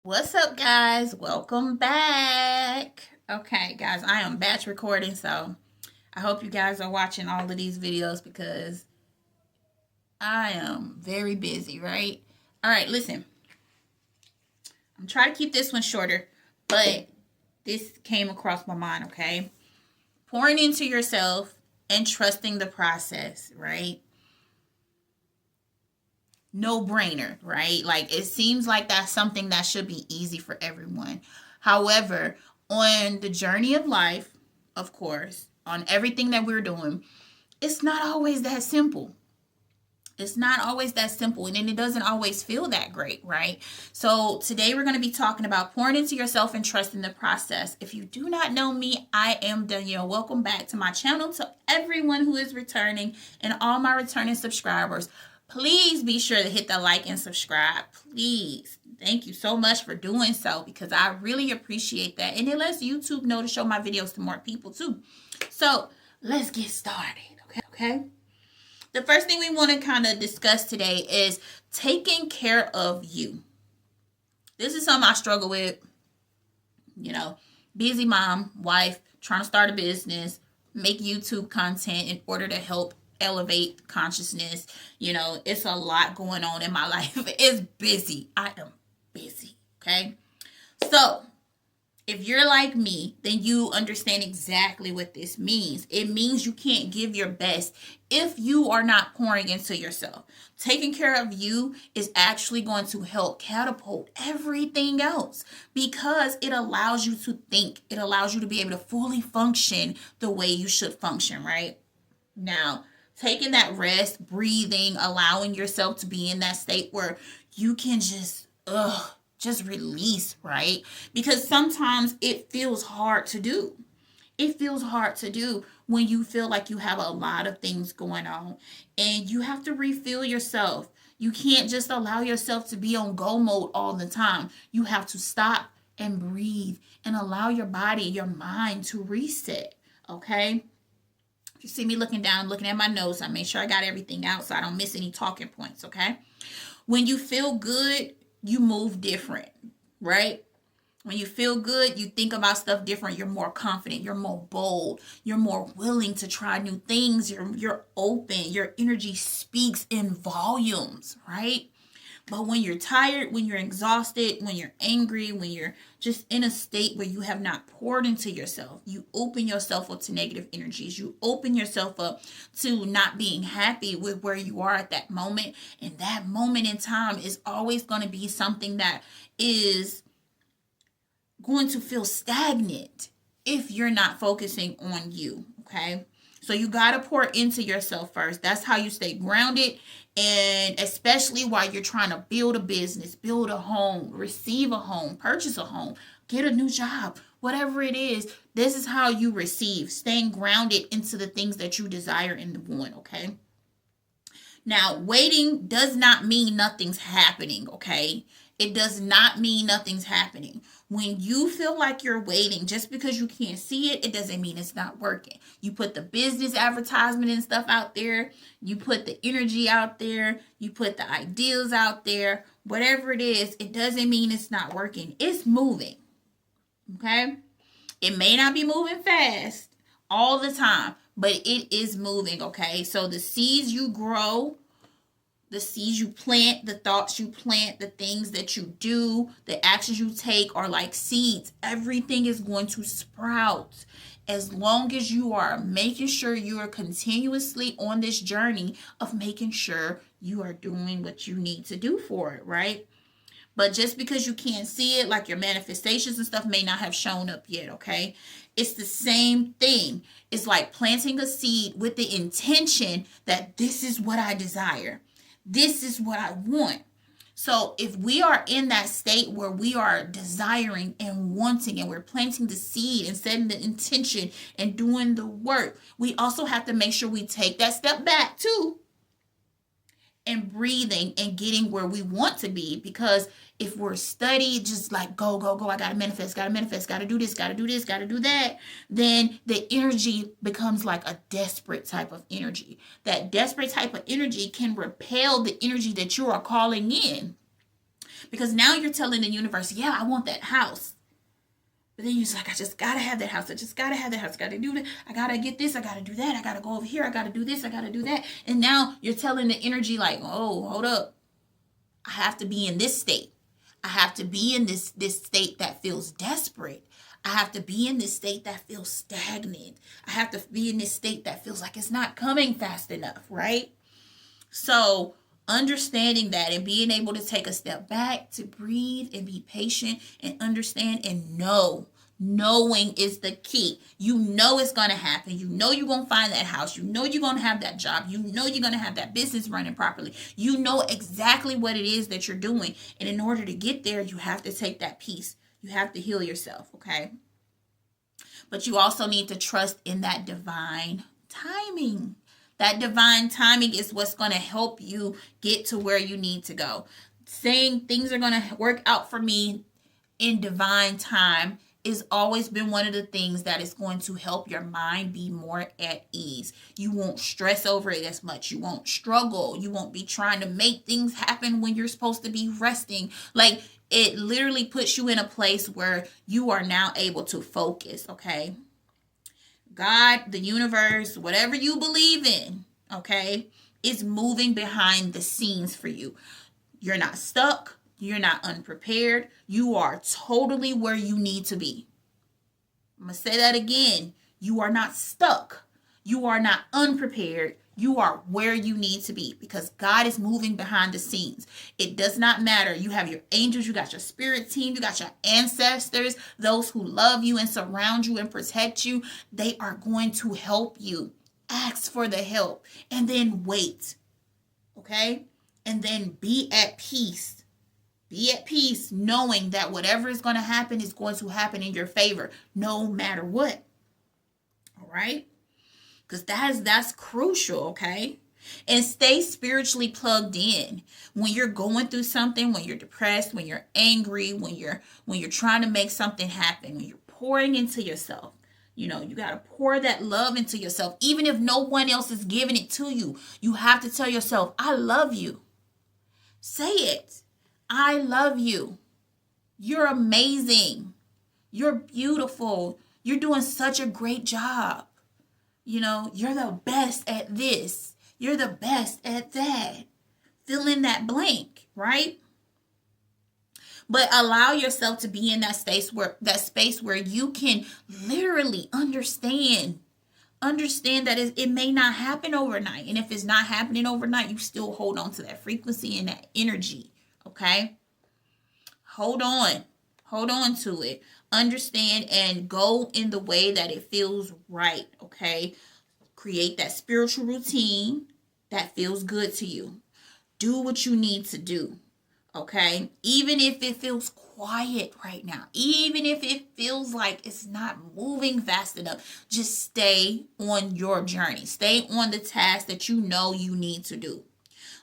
What's up, guys? Welcome back. Okay, guys, I am batch recording, so I hope you guys are watching all of these videos because I am very busy, right? All right, listen, I'm trying to keep this one shorter, but this came across my mind, okay? Pouring into yourself and trusting the process, right? No brainer, right? Like it seems like that's something that should be easy for everyone. However, on the journey of life, of course, on everything that we're doing, it's not always that simple. It's not always that simple, and then it doesn't always feel that great, right? So today we're going to be talking about pouring into yourself and trusting the process. If you do not know me, I am Dunyale. Welcome back to my channel. To everyone who is returning and all my returning subscribers, please be sure to hit the like and subscribe. Please. Thank you so much for doing so because I really appreciate that. And it lets YouTube know to show my videos to more people too. So let's get started. Okay. The first thing we want to kind of discuss today is taking care of you. This is something I struggle with. Busy mom, wife, trying to start a business, make YouTube content in order to help elevate consciousness. It's a lot going on in my life. It's busy. I am busy. Okay. So if you're like me, then you understand exactly what this means. It means you can't give your best if you are not pouring into yourself. Taking care of you is actually going to help catapult everything else because it allows you to think. It allows you to be able to fully function the way you should function, right? Now, taking that rest, breathing, allowing yourself to be in that state where you can just release, right? Because sometimes it feels hard to do. It feels hard to do when you feel like you have a lot of things going on and you have to refill yourself. You can't just allow yourself to be on go mode all the time. You have to stop and breathe and allow your body, your mind to reset, okay? If you see me looking down, looking at my notes, I make sure I got everything out so I don't miss any talking points, okay? When you feel good, you move different, right? When you feel good, you think about stuff different. You're more confident. You're more bold. You're more willing to try new things. You're open. Your energy speaks in volumes, right? But when you're tired, when you're exhausted, when you're angry, when you're just in a state where you have not poured into yourself, you open yourself up to negative energies. You open yourself up to not being happy with where you are at that moment. And that moment in time is always going to be something that is going to feel stagnant if you're not focusing on you, okay? So you got to pour into yourself first. That's how you stay grounded. And especially while you're trying to build a business, build a home, receive a home, purchase a home, get a new job, whatever it is, this is how you receive, staying grounded into the things that you desire and want, okay? Now, waiting does not mean nothing's happening, okay? It does not mean nothing's happening. When you feel like you're waiting, just because you can't see it, it doesn't mean it's not working. You put the business advertisement and stuff out there. You put the energy out there. You put the ideas out there. Whatever it is, it doesn't mean it's not working. It's moving, okay? It may not be moving fast all the time, but it is moving, okay? So the seeds you grow, the seeds you plant, the thoughts you plant, the things that you do, the actions you take are like seeds. Everything is going to sprout as long as you are making sure you are continuously on this journey of making sure you are doing what you need to do for it, right? But just because you can't see it, like your manifestations and stuff may not have shown up yet, okay? It's the same thing. It's like planting a seed with the intention that this is what I desire. This is what I want. So if we are in that state where we are desiring and wanting and we're planting the seed and setting the intention and doing the work, we also have to make sure we take that step back too and breathing and getting where we want to be. Because if we're steady, just like go, I gotta manifest, gotta do this, gotta do that, then the energy becomes like a desperate type of energy. That desperate type of energy can repel the energy that you are calling in. Because now you're telling the universe, yeah, I want that house. But then you're just like, I just gotta have that house. I just gotta have that house. I gotta do that. I gotta get this. I gotta do that. I gotta go over here. I gotta do this. I gotta do that. And now you're telling the energy like, oh, hold up. I have to be in this state. I have to be in this state that feels desperate. I have to be in this state that feels stagnant. I have to be in this state that feels like it's not coming fast enough, right? So understanding that and being able to take a step back to breathe and be patient and understand and know. Knowing is the key. You know it's going to happen. You know you're going to find that house. You know you're going to have that job. You know you're going to have that business running properly. You know exactly what it is that you're doing. And in order to get there, you have to take that peace. You have to heal yourself, okay? But you also need to trust in that divine timing. That divine timing is what's going to help you get to where you need to go. Saying things are going to work out for me in divine time is always been one of the things that is going to help your mind be more at ease. You won't stress over it as much. You won't struggle. You won't be trying to make things happen when you're supposed to be resting. Like, it literally puts you in a place where you are now able to focus, okay? God, the universe, whatever you believe in, okay, is moving behind the scenes for you. You're not stuck. You're not unprepared. You are totally where you need to be. I'm going to say that again. You are not stuck. You are not unprepared. You are where you need to be because God is moving behind the scenes. It does not matter. You have your angels, you got your spirit team, you got your ancestors, those who love you and surround you and protect you. They are going to help you. Ask for the help and then wait. Okay? And then be at peace. Be at peace knowing that whatever is going to happen is going to happen in your favor no matter what. All right? Because that's crucial, okay? And stay spiritually plugged in. When you're going through something, when you're depressed, when you're angry, when you're trying to make something happen, when you're pouring into yourself, you know, you got to pour that love into yourself. Even if no one else is giving it to you, you have to tell yourself, I love you. Say it. I love you. You're amazing. You're beautiful. You're doing such a great job. You know, you're the best at this. You're the best at that. Fill in that blank, right? But allow yourself to be in that space where you can literally understand that it may not happen overnight. And if it's not happening overnight, you still hold on to that frequency and that energy. Okay? Hold on to it. Understand and go in the way that it feels right. Okay? Create that spiritual routine that feels good to you. Do what you need to do. Okay? Even if it feels quiet right now, even if it feels like it's not moving fast enough, just stay on your journey. Stay on the task that you know you need to do.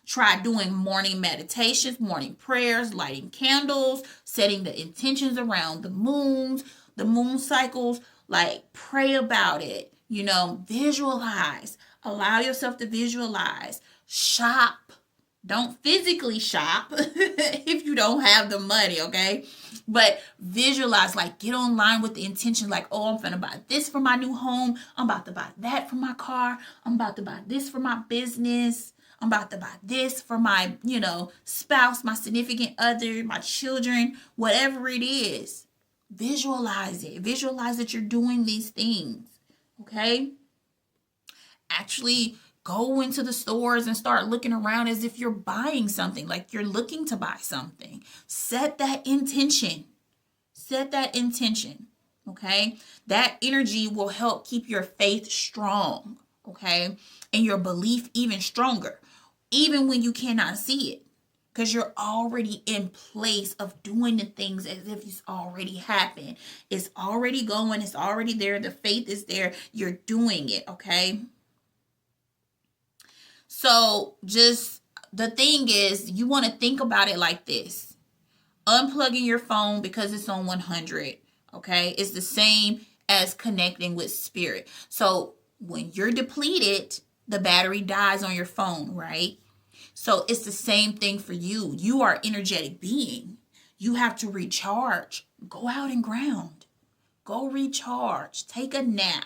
Try doing morning meditations, morning prayers, lighting candles, setting the intentions around the moon cycles. Like, pray about it. You know, visualize. Allow yourself to visualize. Shop. Don't physically shop if you don't have the money, okay? But visualize, like, get online with the intention, like, oh, I'm finna buy this for my new home. I'm about to buy that for my car. I'm about to buy this for my business. I'm about to buy this for my, spouse, my significant other, my children, whatever it is. Visualize it. Visualize that you're doing these things, okay? Actually go into the stores and start looking around as if you're buying something, like you're looking to buy something. Set that intention. Set that intention, okay? That energy will help keep your faith strong, okay? And your belief even stronger, even when you cannot see it, because you're already in place of doing the things as if it's already happened. It's already going. It's already there. The faith is there. You're doing it, okay? So just the thing is, you want to think about it like this. Unplugging your phone because it's on 100, okay? It's the same as connecting with spirit. So when you're depleted, the battery dies on your phone, right? So it's the same thing for you. You are an energetic being. You have to recharge. Go out and ground. Go recharge. Take a nap.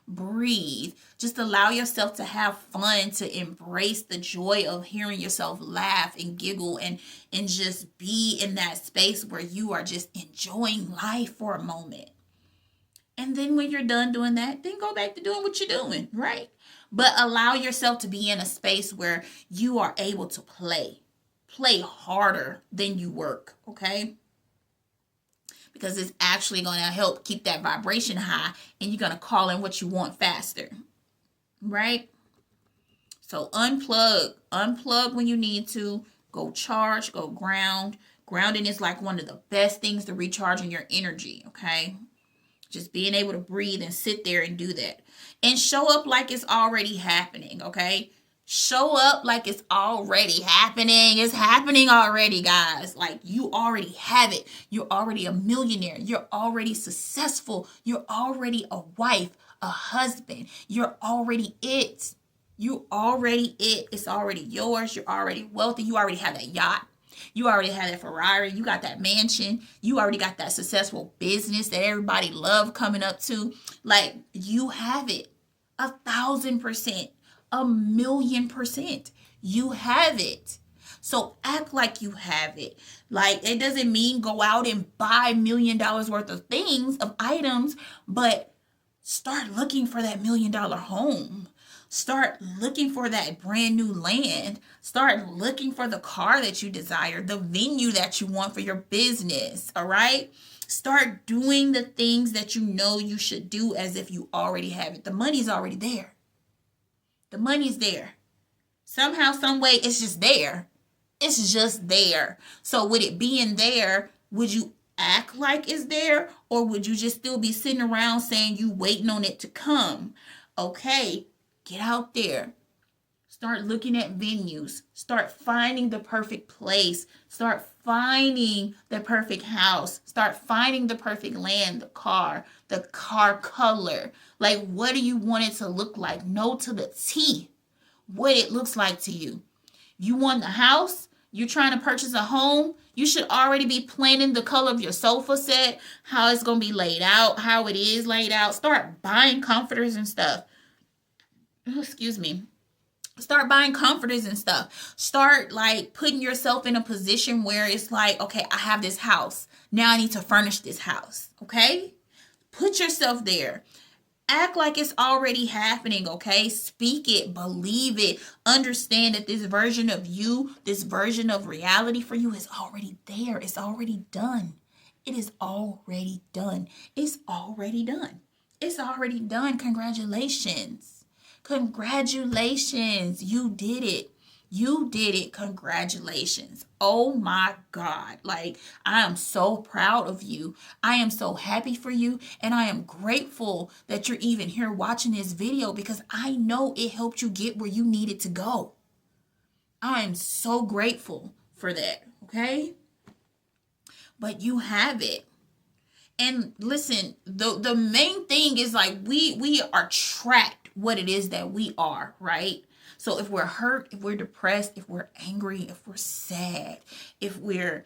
Breathe. Just allow yourself to have fun, to embrace the joy of hearing yourself laugh and giggle and just be in that space where you are just enjoying life for a moment. And then when you're done doing that, then go back to doing what you're doing, right? But allow yourself to be in a space where you are able to play. Play harder than you work, okay? Because it's actually going to help keep that vibration high, and you're going to call in what you want faster, right? So unplug when you need to. Go charge, go ground. Grounding is like one of the best things to recharging your energy, okay? Just being able to breathe and sit there and do that. And show up like it's already happening, okay? Show up like it's already happening. It's happening already, guys. Like, you already have it. You're already a millionaire. You're already successful. You're already a wife, a husband. You're already it. You already it. It's already yours. You're already wealthy. You already have that yacht. You already have that Ferrari. You got that mansion. You already got that successful business that everybody love coming up to. Like, you have it. 1,000%. 1,000,000%. You have it. So act like you have it. Like, it doesn't mean go out and buy $1 million worth of things, of items, but start looking for that $1 million home. Start looking for that brand new land. Start looking for the car that you desire, the venue that you want for your business, all right? Start doing the things that you know you should do as if you already have it. The money's already there. The money's there. Somehow, some way, it's just there. It's just there. So with it being there, would you act like it's there, or would you just still be sitting around saying you waiting on it to come? Okay, get out there. Start looking at venues. Start finding the perfect place. Start finding the perfect house. Start finding the perfect land, the car color. Like, what do you want it to look like? Know to the T what it looks like to you. You want the house? You're trying to purchase a home? You should already be planning the color of your sofa set, how it's going to be laid out, how it is laid out. Start buying comforters and stuff. Excuse me. Start buying comforters and stuff. Start like putting yourself in a position where it's like, okay, I have this house. Now I need to furnish this house. Okay? Put yourself there. Act like it's already happening, okay? Speak it, believe it, understand that this version of you, this version of reality for you is already there. It's already done. It is already done. It's already done. It's already done. Congratulations. Congratulations. You did it. You did it. Congratulations. Oh my God. Like, I am so proud of you. I am so happy for you. And I am grateful that you're even here watching this video, because I know it helped you get where you needed to go. I am so grateful for that. Okay? But you have it. And listen, the main thing is like we attract what it is that we are, right? So if we're hurt, if we're depressed, if we're angry, if we're sad, if we're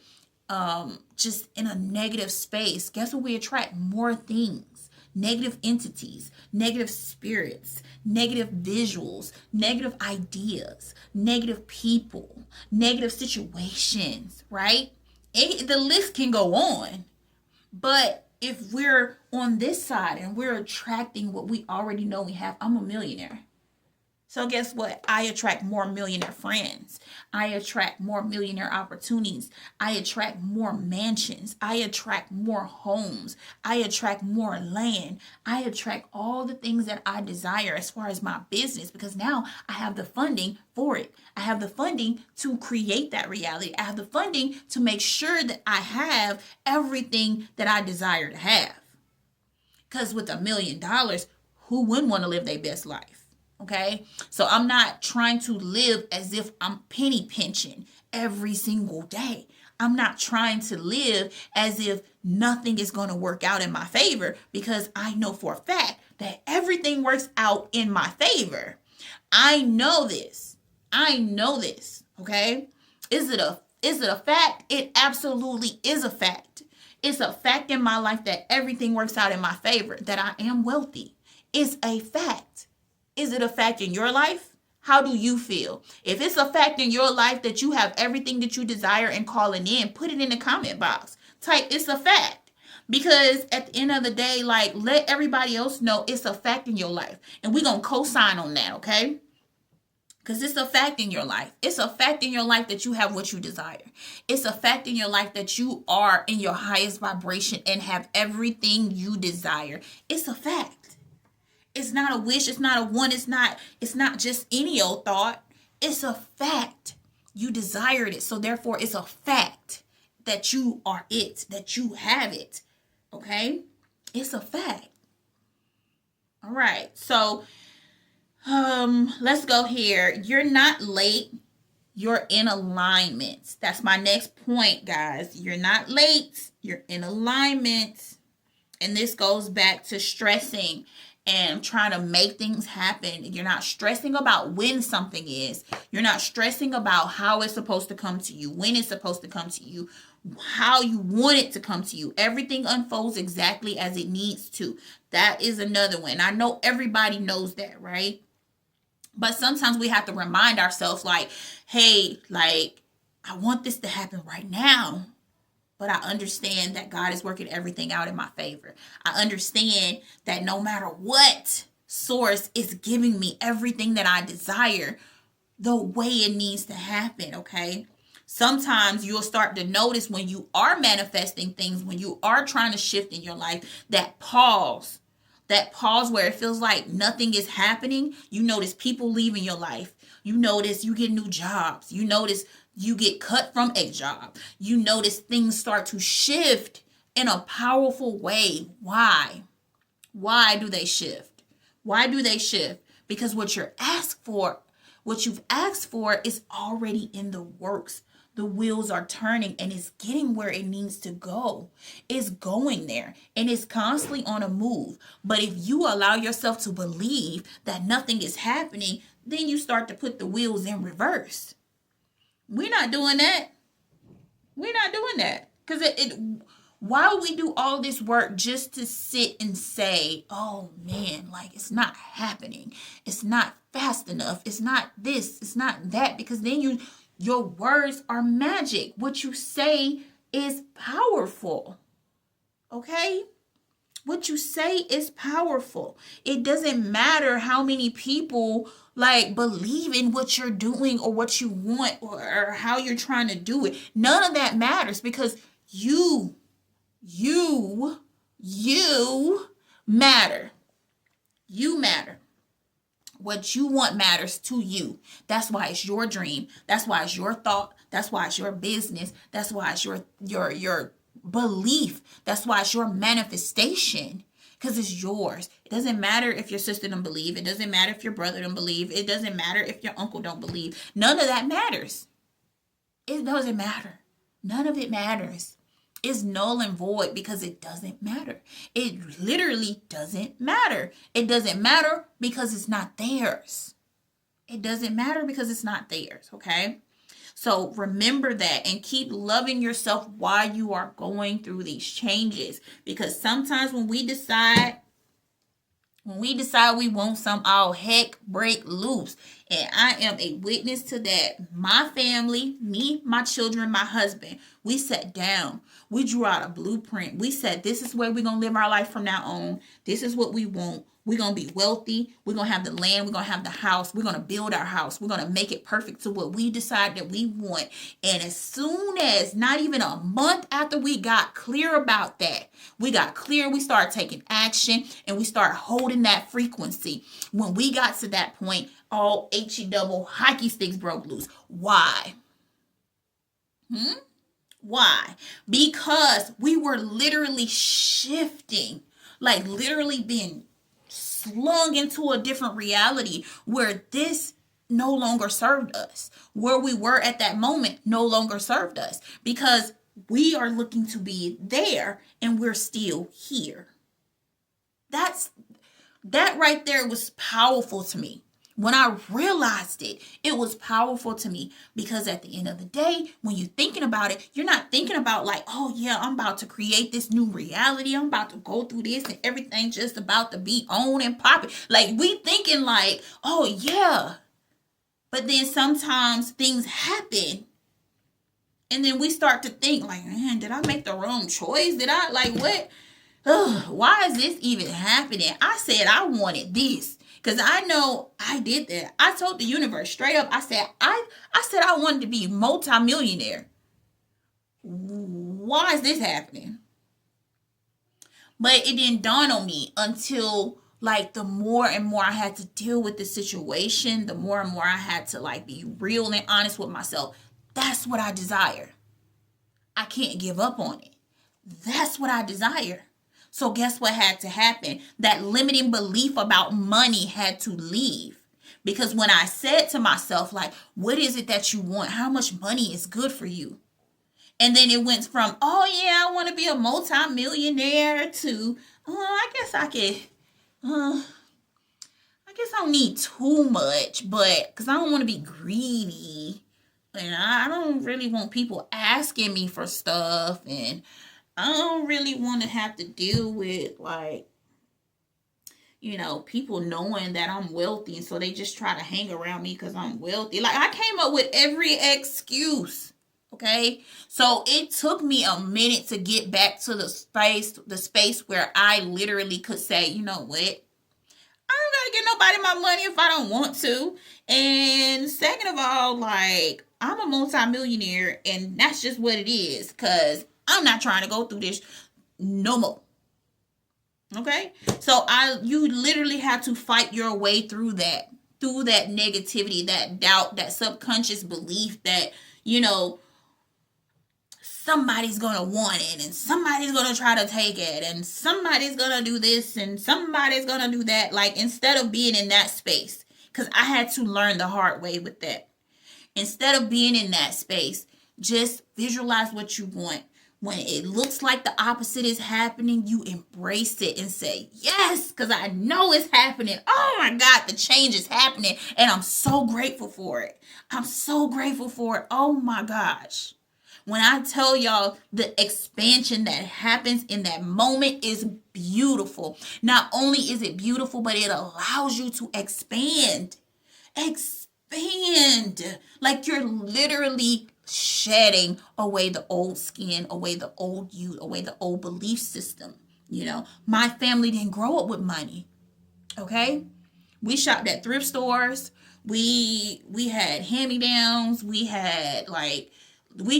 just in a negative space, guess what we attract? More things. Negative entities, negative spirits, negative visuals, negative ideas, negative people, negative situations, right? The list can go on. But if we're on this side and we're attracting what we already know we have, I'm a millionaire. So guess what? I attract more millionaire friends. I attract more millionaire opportunities. I attract more mansions. I attract more homes. I attract more land. I attract all the things that I desire as far as my business, because now I have the funding for it. I have the funding to create that reality. I have the funding to make sure that I have everything that I desire to have. Because with $1 million, who wouldn't want to live their best life? Okay, so I'm not trying to live as if I'm penny pinching every single day. I'm not trying to live as if nothing is going to work out in my favor, because I know for a fact that everything works out in my favor. I know this. Okay, is it a Is it a fact? It absolutely is a fact. It's a fact in my life that everything works out in my favor, that I am wealthy. It's a fact. Is it a fact in your life? How do you feel? If it's a fact in your life that you have everything that you desire and calling in, put it in the comment box. Type it's a fact. Because at the end of the day, like, let everybody else know it's a fact in your life. And we're going to co-sign on that, okay? Because it's a fact in your life. It's a fact in your life that you have what you desire. It's a fact in your life that you are in your highest vibration and have everything you desire. It's a fact. It's not a wish. It's not a want. It's not just any old thought. It's a fact. You desired it. So therefore, it's a fact that you are it, that you have it. Okay? It's a fact. All right. So, let's go here. You're not late. You're in alignment. That's my next point, guys. You're not late. You're in alignment. And this goes back to stressing and trying to make things happen. You're not stressing about when something is. You're not stressing about how it's supposed to come to you, when it's supposed to come to you, how you want it to come to you. Everything unfolds exactly as it needs to. That is another one. I know everybody knows that, right? But sometimes we have to remind ourselves, like, hey, like, I want this to happen right now. But I understand that God is working everything out in my favor. I understand that no matter what, source is giving me everything that I desire the way it needs to happen, okay? Sometimes you'll start to notice when you are manifesting things, when you are trying to shift in your life, that pause where it feels like nothing is happening. You notice people leaving your life. You notice you get new jobs. You notice you get cut from a job. You notice things start to shift in a powerful way. Why? Why do they shift? Why do they shift? Because what you've asked for is already in the works. The wheels are turning and it's getting where it needs to go. It's going there and it's constantly on a move. But if you allow yourself to believe that nothing is happening, then you start to put the wheels in reverse. We're not doing that. We're not doing that. Because why would we do all this work just to sit and say, oh man, like it's not happening. It's not fast enough. It's not this. It's not that. Because then your words are magic. What you say is powerful. Okay? What you say is powerful. It doesn't matter how many people like believe in what you're doing or what you want or how you're trying to do it. None of that matters because you matter. You matter. What you want matters to you. That's why it's your dream. That's why it's your thought. That's why it's your business. That's why it's your belief. That's why it's your manifestation. Because it's yours. It doesn't matter if your sister don't believe. It doesn't matter if your brother don't believe. It doesn't matter if your uncle don't believe. None of that matters. It doesn't matter. None of it matters. It's null and void because it doesn't matter. It literally doesn't matter. It doesn't matter because it's not theirs. It doesn't matter because it's not theirs, okay? So remember that and keep loving yourself while you are going through these changes. Because sometimes when we decide we want some, all heck break loose. And I am a witness to that. My family, me, my children, my husband, we sat down. We drew out a blueprint. We said, this is where we're going to live our life from now on. This is what we want. We're going to be wealthy. We're going to have the land. We're going to have the house. We're going to build our house. We're going to make it perfect to what we decide that we want. And as soon as, not even a month after we got clear about that, we started taking action and we started holding that frequency. When we got to that point, all HE double hockey sticks broke loose. Why? Why? Because we were literally shifting, like literally being slung into a different reality where this no longer served us. Where we were at that moment no longer served us because we are looking to be there and we're still here. That right there was powerful to me. When I realized it, it was powerful to me, because at the end of the day, when you're thinking about it, you're not thinking about like, oh yeah, I'm about to create this new reality. I'm about to go through this and everything just about to be on and popping. Like, we thinking like, oh yeah. But then sometimes things happen. And then we start to think like, man, did I make the wrong choice? Did I like what? Ugh, why is this even happening? I said I wanted this. Because I know I did that. I told the universe straight up. I said I wanted to be a multimillionaire. Why is this happening? But it didn't dawn on me until like the more and more I had to deal with the situation, the more and more I had to like be real and honest with myself. That's what I desire. I can't give up on it. That's what I desire. So guess what had to happen? That limiting belief about money had to leave. Because when I said to myself, like, what is it that you want? How much money is good for you? And then it went from, oh yeah, I want to be a multi-millionaire to, I guess I don't need too much, but because I don't want to be greedy. And I don't really want people asking me for stuff, and I don't really want to have to deal with like, people knowing that I'm wealthy, and so they just try to hang around me because I'm wealthy. Like, I came up with every excuse. Okay, so it took me a minute to get back to the space where I literally could say, you know what? I don't gotta give nobody my money if I don't want to. And second of all, like, I'm a multimillionaire, and that's just what it is, because I'm not trying to go through this no more. Okay? So you literally have to fight your way through that negativity, that doubt, that subconscious belief that, somebody's gonna want it, and somebody's gonna try to take it, and somebody's gonna do this, and somebody's gonna do that. Like, instead of being in that space, because I had to learn the hard way with that. Instead of being in that space, just visualize what you want. When it looks like the opposite is happening, you embrace it and say, yes, because I know it's happening. Oh my God, the change is happening, and I'm so grateful for it. I'm so grateful for it. Oh my gosh. When I tell y'all, the expansion that happens in that moment is beautiful. Not only is it beautiful, but it allows you to expand. Expand. Like, you're literally shedding away the old skin, away the old you, away the old belief system. My family didn't grow up with money. Okay? We shopped at thrift stores. We had hand-me-downs. We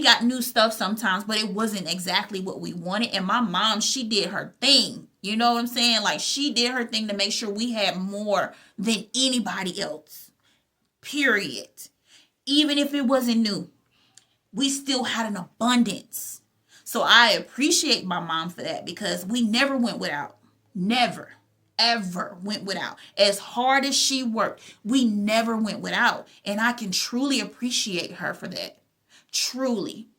got new stuff sometimes, but it wasn't exactly what we wanted. And my mom, she did her thing. You know what I'm saying? Like, she did her thing to make sure we had more than anybody else. Period. Even if it wasn't new, we still had an abundance. So I appreciate my mom for that, because we never went without. Never, ever went without. As hard as she worked, we never went without. And I can truly appreciate her for that. Truly.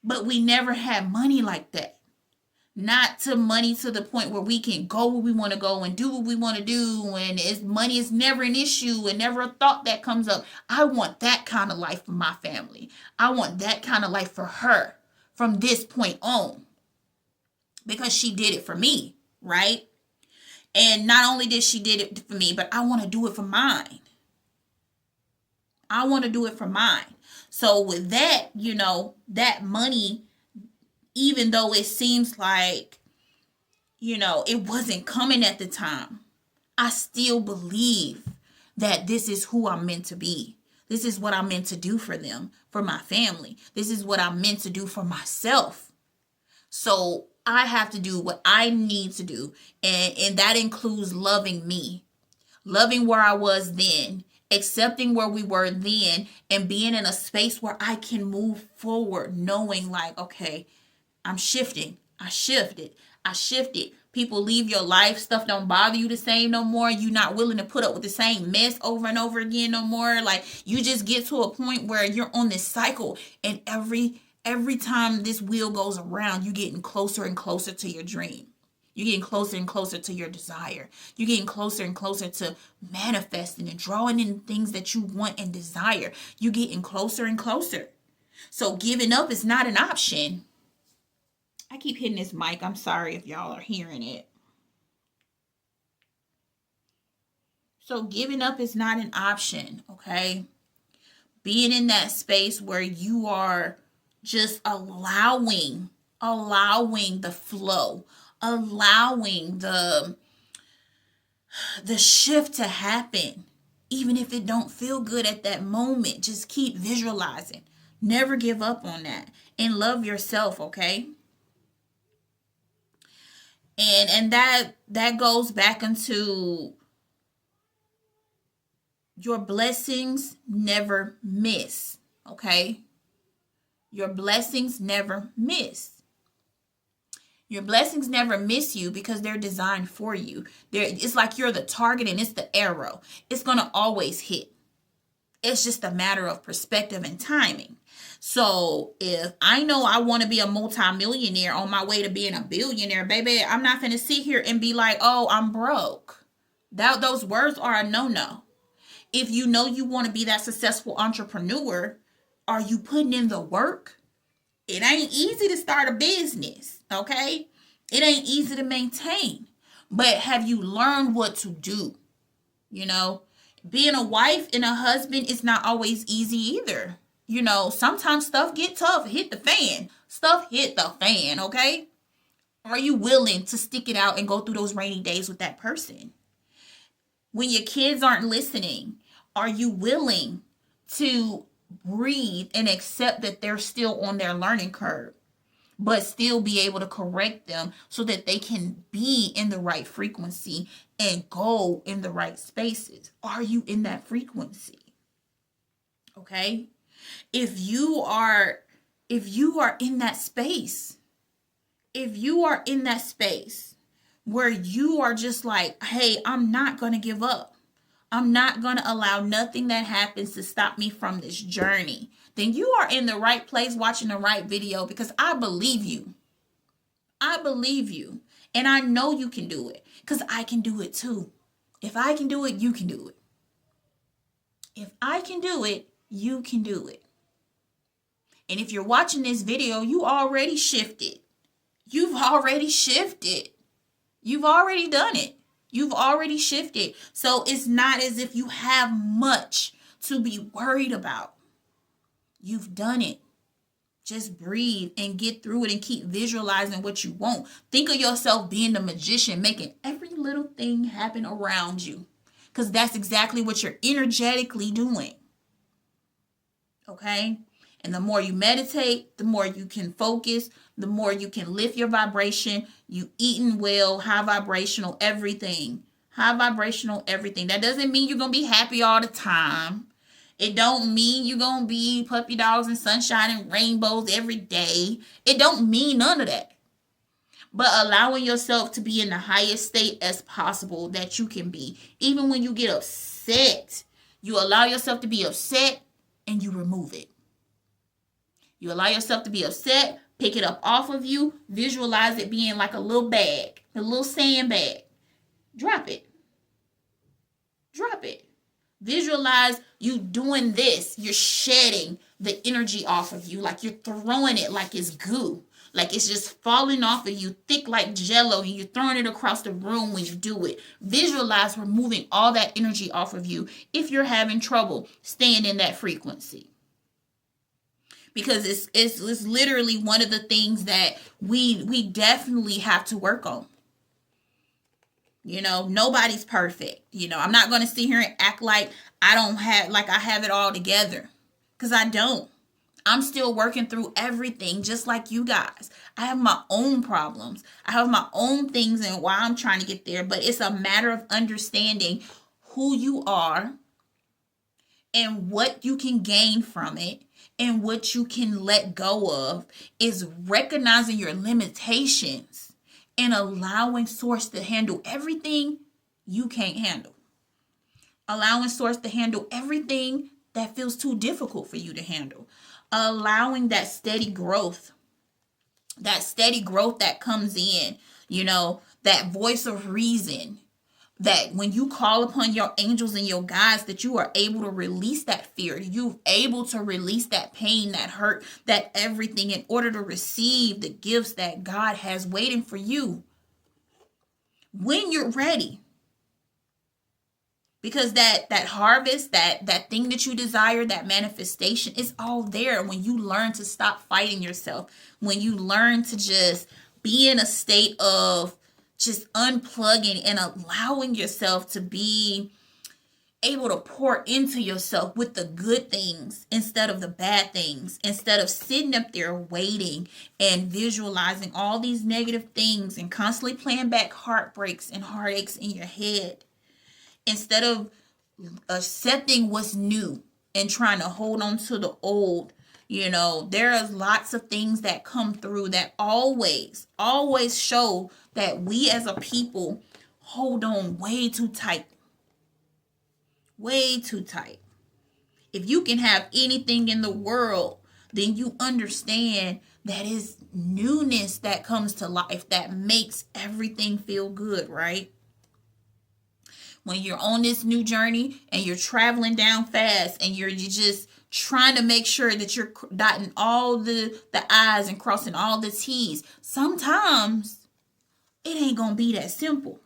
But we never had money like that. Not to money to the point where we can go where we want to go and do what we want to do, and money is never an issue and never a thought that comes up. I want that kind of life for my family. I want that kind of life for her from this point on, because she did it for me, right? And not only did she did it for me, but I want to do it for mine. So with that, that money, even though it seems like, it wasn't coming at the time, I still believe that this is who I'm meant to be. This is what I'm meant to do for them, for my family. This is what I'm meant to do for myself. So I have to do what I need to do. And that includes loving me, loving where I was then, accepting where we were then, and being in a space where I can move forward, knowing like, okay, I'm shifting. I shifted. People leave your life. Stuff don't bother you the same no more. You're not willing to put up with the same mess over and over again no more. Like, you just get to a point where you're on this cycle, and every time this wheel goes around, you're getting closer and closer to your dream. You're getting closer and closer to your desire. You're getting closer and closer to manifesting and drawing in things that you want and desire. You're getting closer and closer. So giving up is not an option. I keep hitting this mic. I'm sorry if y'all are hearing it. So giving up is not an option, okay? Being in that space where you are just allowing the flow, allowing the shift to happen, even if it don't feel good at that moment. Just keep visualizing. Never give up on that, and love yourself, okay? And that goes back into your blessings never miss, okay? Your blessings never miss. Your blessings never miss you because they're designed for you. It's like you're the target and it's the arrow. It's going to always hit. It's just a matter of perspective and timing. So if I know I want to be a multimillionaire on my way to being a billionaire, baby, I'm not going to sit here and be like, oh, I'm broke. Those words are a no-no. If you know you want to be that successful entrepreneur, are you putting in the work? It ain't easy to start a business, okay? It ain't easy to maintain. But have you learned what to do? You know, being a wife and a husband is not always easy either. You know, sometimes stuff get tough. Hit the fan. Stuff hit the fan, okay? Are you willing to stick it out and go through those rainy days with that person? When your kids aren't listening, are you willing to breathe and accept that they're still on their learning curve, but still be able to correct them so that they can be in the right frequency and go in the right spaces? Are you in that frequency? Okay? If you are in that space, where you are just like, hey, I'm not going to give up. I'm not going to allow nothing that happens to stop me from this journey. Then you are in the right place watching the right video, because I believe you. I believe you. And I know you can do it, because I can do it too. If I can do it, you can do it. If I can do it, you can do it. And if you're watching this video, you already shifted. You've already shifted. You've already done it. You've already shifted. So it's not as if you have much to be worried about. You've done it. Just breathe and get through it and keep visualizing what you want. Think of yourself being the magician, making every little thing happen around you, because that's exactly what you're energetically doing. Okay? And the more you meditate, the more you can focus, the more you can lift your vibration. You eating well, high vibrational everything. High vibrational everything. That doesn't mean you're going to be happy all the time. It don't mean you're going to be puppy dogs and sunshine and rainbows every day. It don't mean none of that. But allowing yourself to be in the highest state as possible that you can be. Even when you get upset, you allow yourself to be upset and you remove it. You allow yourself to be upset, pick it up off of you, visualize it being like a little bag, a little sandbag. Drop it. Drop it. Visualize you doing this. You're shedding the energy off of you, like you're throwing it like it's goo. Like it's just falling off of you, thick like jello, and you're throwing it across the room when you do it. Visualize removing all that energy off of you if you're having trouble staying in that frequency. Because it's literally one of the things that we definitely have to work on. You know, nobody's perfect. You know, I'm not going to sit here and act like I have it all together, because I don't. I'm still working through everything just like you guys. I have my own problems. I have my own things and why I'm trying to get there. But it's a matter of understanding who you are and what you can gain from it and what you can let go of. Is recognizing your limitations and allowing Source to handle everything you can't handle. Allowing Source to handle everything that feels too difficult for you to handle. Allowing that steady growth that comes in, you know, that voice of reason, that when you call upon your angels and your guides, that you are able to release that fear. You're able to release that pain, that hurt, that everything, in order to receive the gifts that God has waiting for you when you're ready. Because that harvest, that thing that you desire, that manifestation, is all there when you learn to stop fighting yourself, when you learn to just be in a state of just unplugging and allowing yourself to be able to pour into yourself with the good things instead of the bad things, instead of sitting up there waiting and visualizing all these negative things and constantly playing back heartbreaks and heartaches in your head. Instead of accepting what's new and trying to hold on to the old, there are lots of things that come through that always show that we as a people hold on way too tight. Way too tight. If you can have anything in the world, then you understand that it's newness that comes to life that makes everything feel good, right? When you're on this new journey and you're traveling down fast and you're just trying to make sure that you're dotting all the I's and crossing all the T's, sometimes it ain't gonna be that simple.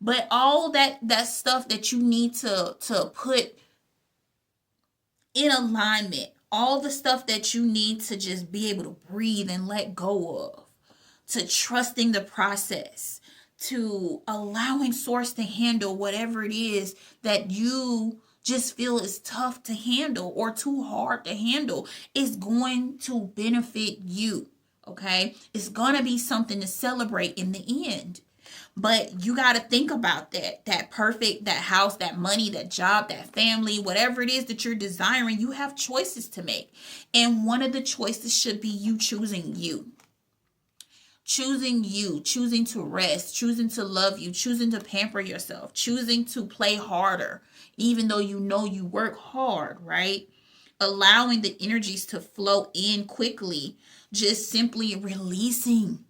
But all that stuff that you need to put in alignment, all the stuff that you need to just be able to breathe and let go of, to trusting the process, to allowing source to handle whatever it is that you just feel is tough to handle or too hard to handle, is going to benefit you. Okay? It's going to be something to celebrate in the end. But you got to think about that perfect, that house, that money, that job, that family, whatever it is that you're desiring. You have choices to make. And one of the choices should be you choosing you. Choosing you, choosing to rest, choosing to love you, choosing to pamper yourself, choosing to play harder, even though you know you work hard, right? Allowing the energies to flow in quickly, just simply releasing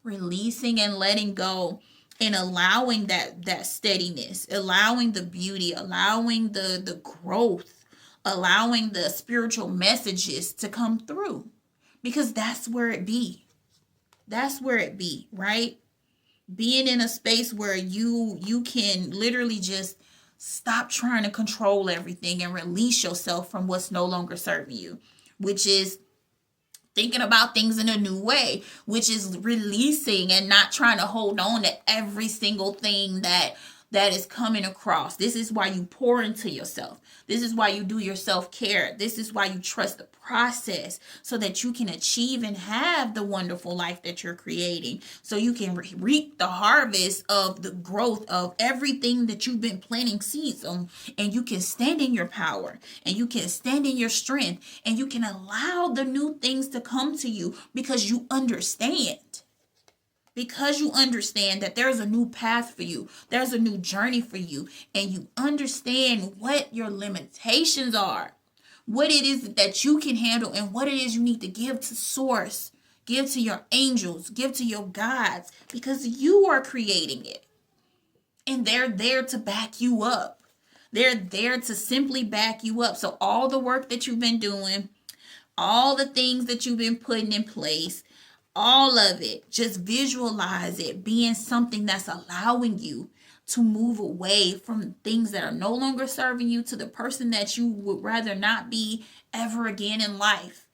and letting go, and allowing that steadiness, allowing the beauty, allowing the growth, allowing the spiritual messages to come through, because that's where it be. That's where it be, right? Being in a space where you can literally just stop trying to control everything and release yourself from what's no longer serving you, which is thinking about things in a new way, which is releasing and not trying to hold on to every single thing that is coming across. This is why you pour into yourself. This is why you do your self-care. This is why you trust the process, so that you can achieve and have the wonderful life that you're creating, so you can reap the harvest of the growth of everything that you've been planting seeds on, and you can stand in your power, and you can stand in your strength, and you can allow the new things to come to you, because you understand. Because you understand that there's a new path for you. There's a new journey for you. And you understand what your limitations are. What it is that you can handle, and what it is you need to give to source. Give to your angels. Give to your guides. Because you are creating it. And they're there to back you up. They're there to simply back you up. So all the work that you've been doing, all the things that you've been putting in place, all of it, just visualize it being something that's allowing you to move away from things that are no longer serving you, to the person that you would rather not be ever again in life.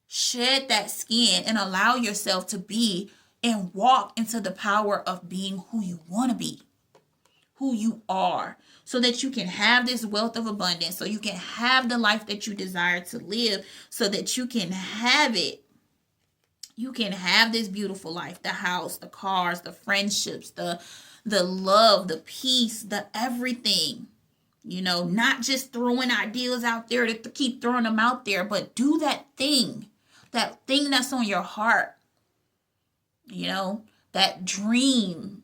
Shed that skin and allow yourself to be and walk into the power of being who you want to be, who you are, so that you can have this wealth of abundance, so you can have the life that you desire to live, so that you can have it. You can have this beautiful life, the house, the cars, the friendships, the love, the peace, the everything. Not just throwing ideas out there to keep throwing them out there, but do that thing that's on your heart. That dream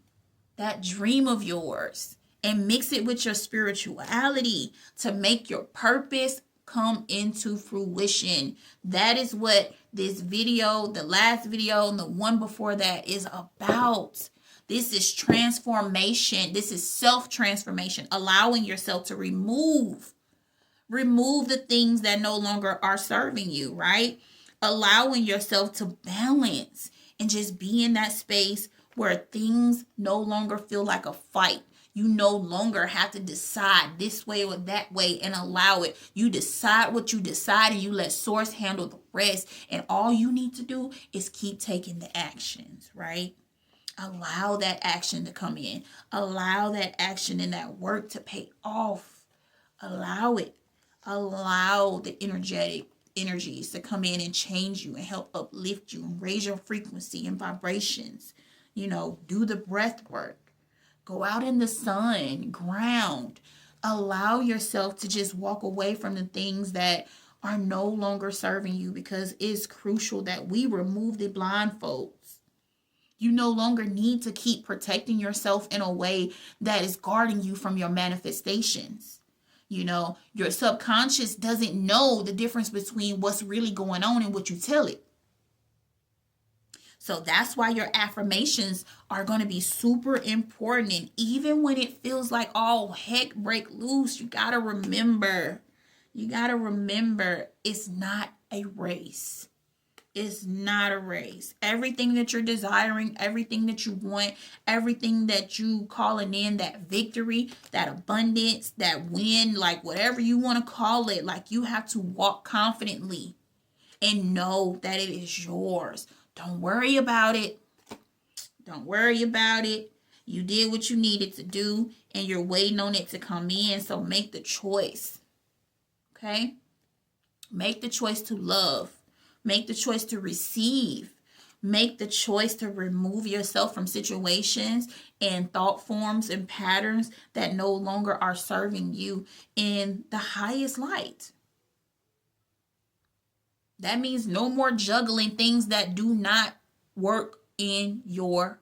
of yours, and mix it with your spirituality to make your purpose come into fruition. That is what this video, the last video, and the one before that is about. This is transformation. This is self-transformation, allowing yourself to remove the things that no longer are serving you, right? Allowing yourself to balance and just be in that space where things no longer feel like a fight. You no longer have to decide this way or that way and allow it. You decide what you decide and you let source handle the rest. And all you need to do is keep taking the actions, right? Allow that action to come in. Allow that action and that work to pay off. Allow it. Allow the energies to come in and change you and help uplift you and raise your frequency and vibrations. Do the breath work. Go out in the sun, ground. Allow yourself to just walk away from the things that are no longer serving you, because it's crucial that we remove the blindfolds. You no longer need to keep protecting yourself in a way that is guarding you from your manifestations. Your subconscious doesn't know the difference between what's really going on and what you tell it. So that's why your affirmations are going to be super important. And even when it feels like all heck break loose, you got to remember it's not a race. It's not a race. Everything that you're desiring, everything that you want, everything that you calling in, that victory, that abundance, that win, like whatever you want to call it, like you have to walk confidently and know that it is yours. Don't worry about it. Don't worry about it. You did what you needed to do and you're waiting on it to come in. So make the choice. Okay? Make the choice to love. Make the choice to receive. Make the choice to remove yourself from situations and thought forms and patterns that no longer are serving you in the highest light. That means no more juggling things that do not work in your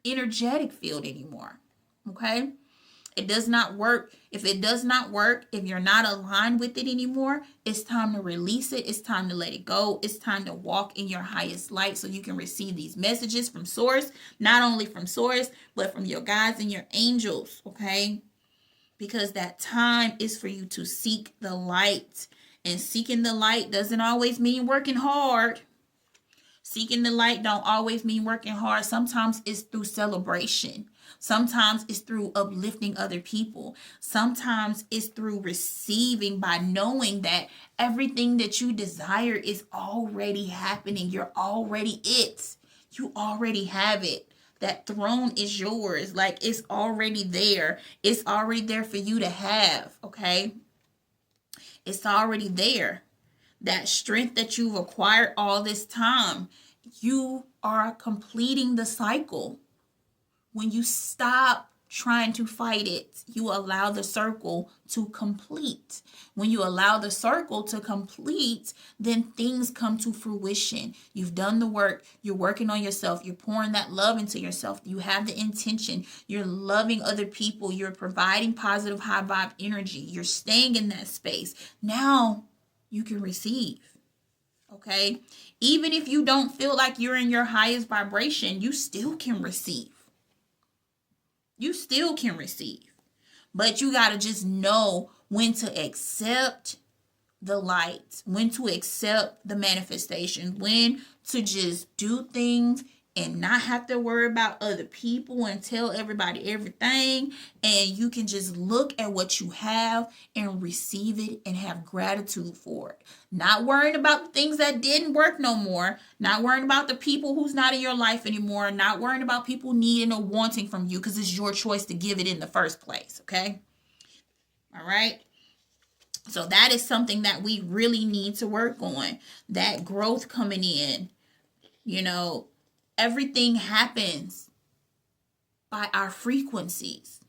energetic field anymore. Okay? It does not work. If it does not work, if you're not aligned with it anymore, it's time to release it. It's time to let it go. It's time to walk in your highest light so you can receive these messages from source, not only from source, but from your guides and your angels. Okay? Because that time is for you to seek the light. And seeking the light doesn't always mean working hard. Seeking the light don't always mean working hard. Sometimes it's through celebration. Sometimes it's through uplifting other people. Sometimes it's through receiving by knowing that everything that you desire is already happening. You're already it. You already have it. That throne is yours. Like it's already there. It's already there for you to have. Okay? It's already there. That strength that you've acquired all this time, you are completing the cycle. When you stop trying to fight it, you allow the circle to complete. When you allow the circle to complete, then things come to fruition. You've done the work. You're working on yourself. You're pouring that love into yourself. You have the intention. You're loving other people. You're providing positive high vibe energy. You're staying in that space. Now you can receive. Okay? Even if you don't feel like you're in your highest vibration, you still can receive. You still can receive. But you got to just know when to accept the light, when to accept the manifestation, when to just do things and not have to worry about other people and tell everybody everything. And you can just look at what you have and receive it and have gratitude for it. Not worrying about the things that didn't work no more. Not worrying about the people who's not in your life anymore. Not worrying about people needing or wanting from you because it's your choice to give it in the first place. Okay? All right? So that is something that we really need to work on. That growth coming in. Everything happens by our frequencies.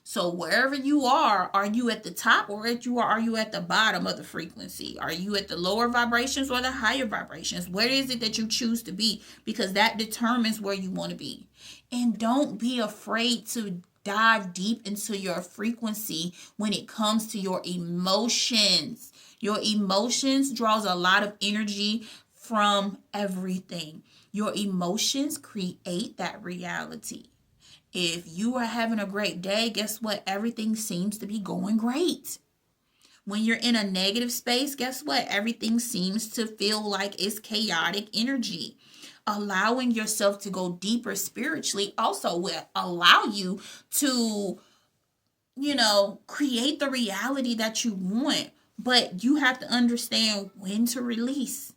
So wherever you are you at the top or are you at the bottom of the frequency? Are you at the lower vibrations or the higher vibrations? Where is it that you choose to be? Because that determines where you want to be. And don't be afraid to dive deep into your frequency when it comes to your emotions. Your emotions draws a lot of energy from everything. Your emotions create that reality. If you are having a great day, guess what? Everything seems to be going great. When you're in a negative space, guess what? Everything seems to feel like it's chaotic energy. Allowing yourself to go deeper spiritually also will allow you to, create the reality that you want. But you have to understand when to release,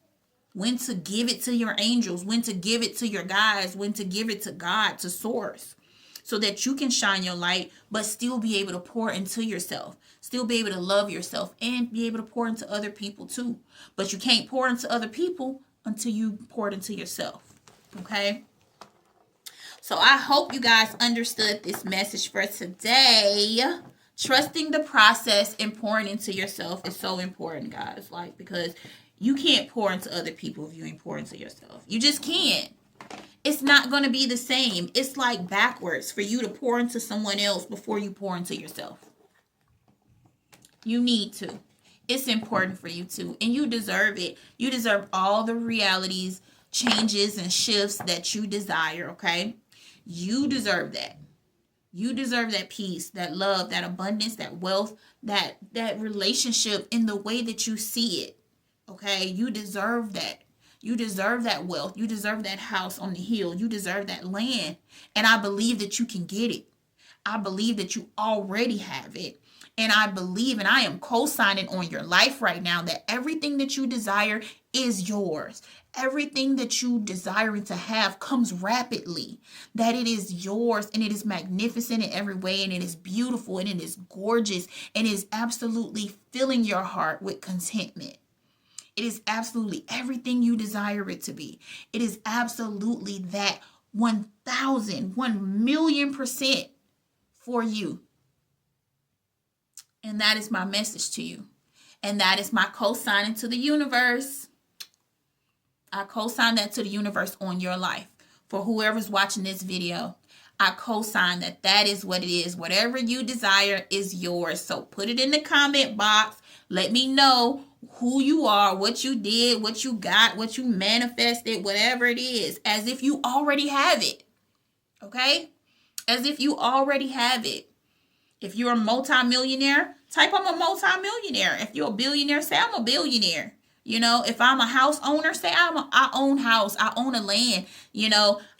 when to give it to your angels, when to give it to your guides, when to give it to God, to source, so that you can shine your light, but still be able to pour into yourself, still be able to love yourself, and be able to pour into other people too. But you can't pour into other people until you pour it into yourself. Okay? So I hope you guys understood this message for today. Trusting the process and pouring into yourself is so important, guys. Because you can't pour into other people if you ain't pour into yourself. You just can't. It's not going to be the same. It's like backwards for you to pour into someone else before you pour into yourself. You need to. It's important for you to. And you deserve it. You deserve all the realities, changes, and shifts that you desire, okay? You deserve that. You deserve that peace, that love, that abundance, that wealth, that relationship in the way that you see it, okay? You deserve that. You deserve that wealth. You deserve that house on the hill. You deserve that land. And I believe that you can get it. I believe that you already have it. And I believe, and I am co-signing on your life right now, that everything that you desire is yours. Everything that you desiring to have comes rapidly. That it is yours, and it is magnificent in every way, and it is beautiful, and it is gorgeous, and it is absolutely filling your heart with contentment. It is absolutely everything you desire it to be. It is absolutely that 1,000,000,000% for you. And that is my message to you. And that is my co-signing to the universe. I co-sign that to the universe on your life. For whoever's watching this video, I co-sign that is what it is. Whatever you desire is yours. So put it in the comment box. Let me know who you are, what you did, what you got, what you manifested, whatever it is, as if you already have it. Okay? As if you already have it. If you're a multimillionaire, type I'm a multimillionaire. If you're a billionaire, say I'm a billionaire. If I'm a house owner, say I own house, I own a land.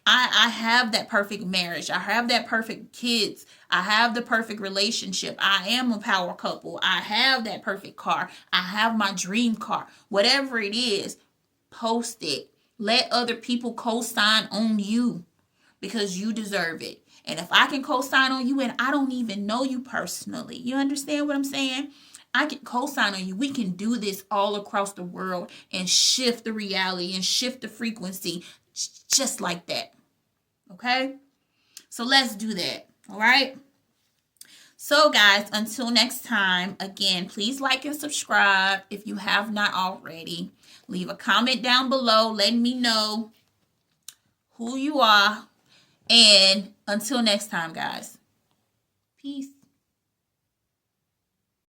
I have that perfect marriage. I have that perfect kids. I have the perfect relationship. I am a power couple. I have that perfect car. I have my dream car. Whatever it is, post it. Let other people co-sign on you because you deserve it. And if I can co-sign on you and I don't even know you personally, you understand what I'm saying? I can co-sign on you. We can do this all across the world and shift the reality and shift the frequency just like that. Okay? So let's do that. All right? So guys, until next time, again, please like and subscribe if you have not already. Leave a comment down below letting me know who you are. And until next time, guys. Peace.